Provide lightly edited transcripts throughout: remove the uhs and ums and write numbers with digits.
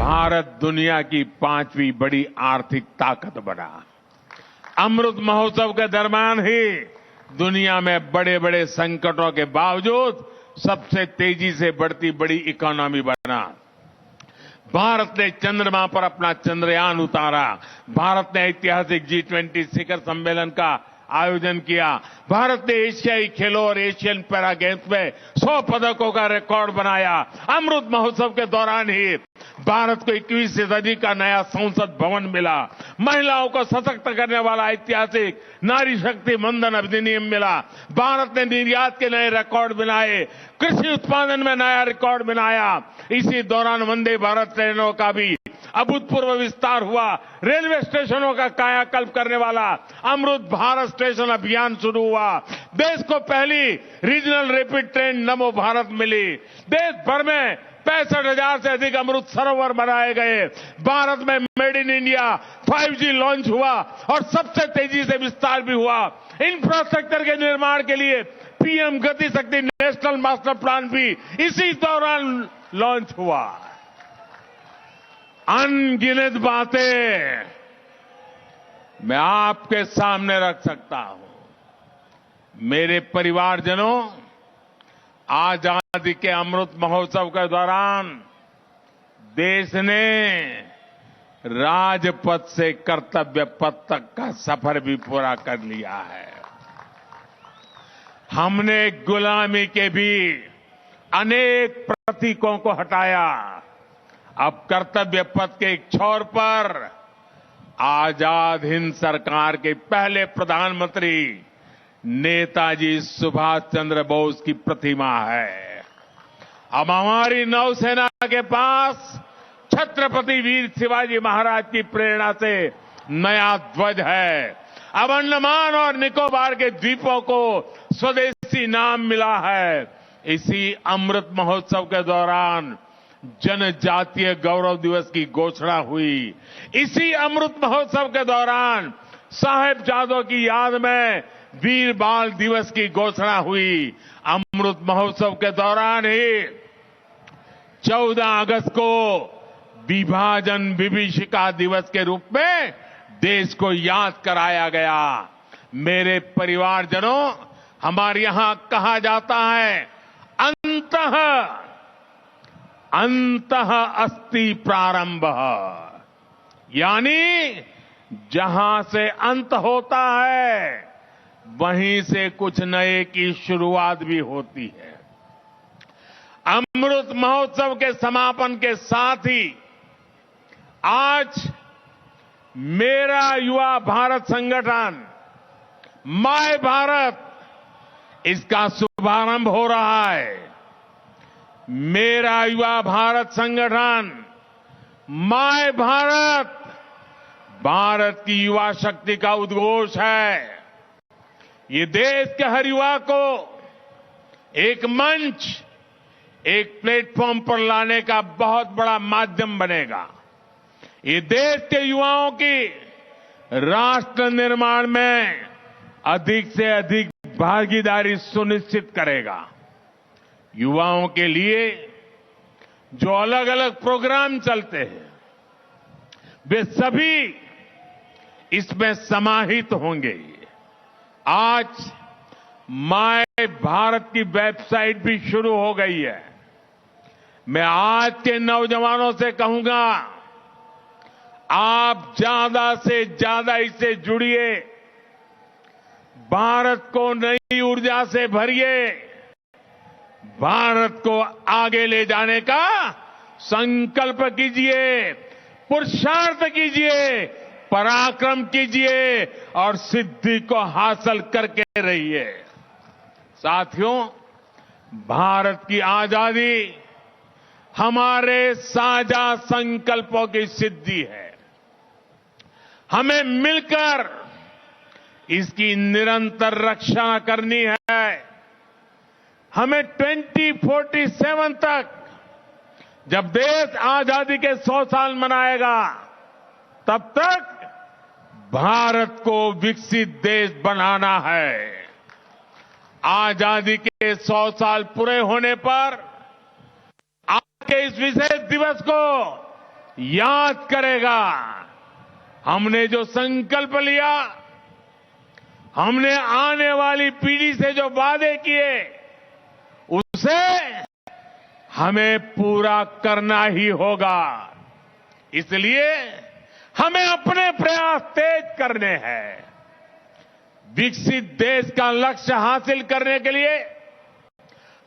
भारत दुनिया की पांचवी बड़ी आर्थिक ताकत बना। अमृत महोत्सव के दरमियान ही दुनिया में बड़े बड़े संकटों के बावजूद सबसे तेजी से बढ़ती बड़ी इकोनॉमी बना। भारत ने चंद्रमा पर अपना चंद्रयान उतारा। भारत ने ऐतिहासिक G20 शिखर सम्मेलन का आयोजन किया। भारत ने एशियाई खेलों और एशियन पैरा गेम्स में 100 पदकों का रिकॉर्ड बनाया। अमृत महोत्सव के दौरान ही भारत को 21वीं सदी का नया संसद भवन मिला। महिलाओं को सशक्त करने वाला ऐतिहासिक नारी शक्ति वंदन अधिनियम मिला। भारत ने निर्यात के नए रिकॉर्ड बनाए। कृषि उत्पादन में नया रिकॉर्ड बनाया। इसी दौरान वंदे भारत ट्रेनों का भी अभूतपूर्व विस्तार हुआ। रेलवे स्टेशनों का कायाकल्प करने वाला अमृत भारत स्टेशन अभियान शुरू हुआ। देश को पहली रीजनल रैपिड ट्रेन नमो भारत मिली। देश भर में 65,000 से अधिक अमृत सरोवर बनाए गए। भारत में made in India 5G launch हुआ और सबसे तेजी से विस्तार भी हुआ। इंफ्रास्ट्रक्चर के निर्माण के लिए पीएम गति शक्ति नेशनल मास्टर प्लान भी इसी दौरान लॉन्च हुआ। अनगिनत बातें मैं आपके सामने रख सकता हूं। मेरे परिवारजनों, आजादी के अमृत महोत्सव के दौरान देश ने राजपथ से कर्तव्य पथ तक का सफर भी पूरा कर लिया है। हमने गुलामी के भी अनेक प्रतीकों को हटाया। अब कर्तव्य पथ के एक छोर पर आजाद हिंद सरकार के पहले प्रधानमंत्री नेताजी सुभाष चंद्र बोस की प्रतिमा है। अब हमारी नौसेना के पास छत्रपति वीर शिवाजी महाराज की प्रेरणा से नया ध्वज है। अब अंडमान और निकोबार के द्वीपों को स्वदेशी नाम मिला है। इसी अमृत महोत्सव के दौरान जनजातीय गौरव दिवस की घोषणा हुई। इसी अमृत महोत्सव के दौरान साहिबजादों की याद में वीर बाल दिवस की घोषणा हुई। अमृत महोत्सव के दौरान ही 14 अगस्त को विभाजन विभीषिका दिवस के रूप में देश को याद कराया गया। मेरे परिवारजनों, हमारे यहां कहा जाता है, अंतः अस्ति प्रारंभ, यानी जहां से अंत होता है वहीं से कुछ नए की शुरुआत भी होती है। अमृत महोत्सव के समापन के साथ ही आज मेरा युवा भारत संगठन माय भारत, इसका शुभारंभ हो रहा है। मेरा युवा भारत संगठन माय भारत, भारत की युवा शक्ति का उद्घोष है। ये देश के हर युवा को एक मंच, एक प्लेटफॉर्म पर लाने का बहुत बड़ा माध्यम बनेगा। ये देश के युवाओं की राष्ट्र निर्माण में अधिक से अधिक भागीदारी सुनिश्चित करेगा। युवाओं के लिए जो अलग अलग प्रोग्राम चलते हैं वे सभी इसमें समाहित होंगे। आज माय भारत की वेबसाइट भी शुरू हो गई है। मैं आज के नौजवानों से कहूंगा, आप ज्यादा से ज्यादा इससे जुड़िए, भारत को नई ऊर्जा से भरिए, भारत को आगे ले जाने का संकल्प कीजिए, पुरुषार्थ कीजिए, पराक्रम कीजिए और सिद्धि को हासिल करके रहिए। साथियों, भारत की आजादी हमारे साझा संकल्पों की सिद्धि है। हमें मिलकर इसकी निरंतर रक्षा करनी है। हमें 2047 तक, जब देश आजादी के 100 साल मनाएगा, तब तक भारत को विकसित देश बनाना है। आजादी के 100 साल पूरे होने पर आज के इस विशेष दिवस को याद करेगा। हमने जो संकल्प लिया, हमने आने वाली पीढ़ी से जो वादे किए, उसे हमें पूरा करना ही होगा। इसलिए हमें अपने प्रयास तेज करने हैं। विकसित देश का लक्ष्य हासिल करने के लिए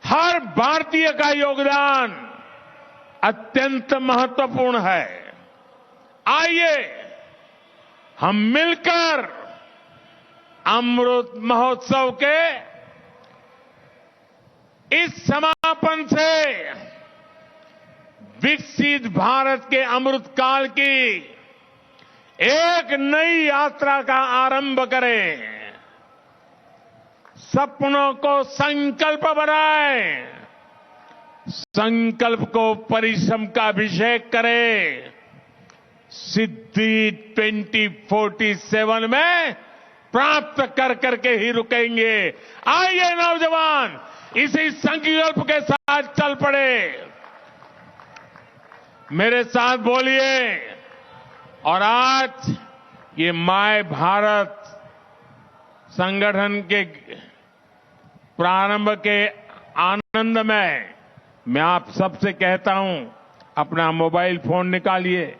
हर भारतीय का योगदान अत्यंत महत्वपूर्ण है। आइए हम मिलकर अमृत महोत्सव के इस समापन से विकसित भारत के अमृत काल की एक नई यात्रा का आरंभ करें। सपनों को संकल्प बनाएं, संकल्प को परिश्रम का अभिषेक करें। सिद्धि 2047 में प्राप्त कर करके ही रुकेंगे। आइए नौजवान, इसी संकल्प के साथ चल पड़े। मेरे साथ बोलिए। और आज ये माय भारत संगठन के प्रारंभ के आनंद में मैं आप सबसे कहता हूं, अपना मोबाइल फोन निकालिए,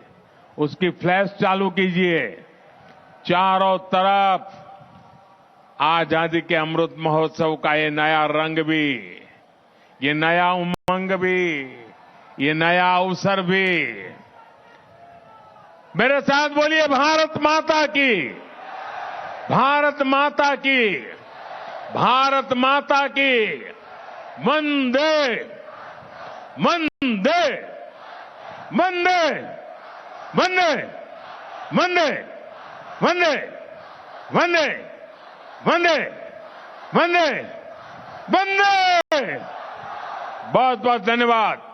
उसकी फ्लैश चालू कीजिए। चारों तरफ आजादी के अमृत महोत्सव का ये नया रंग भी, ये नया उमंग भी, ये नया अवसर भी। मेरे साथ बोलिए, भारत माता की, भारत माता की, भारत माता की। वंदे वंदे वंदे वंदे वंदे वंदे वंदे वंदे वंदे वंदे। बहुत बहुत धन्यवाद।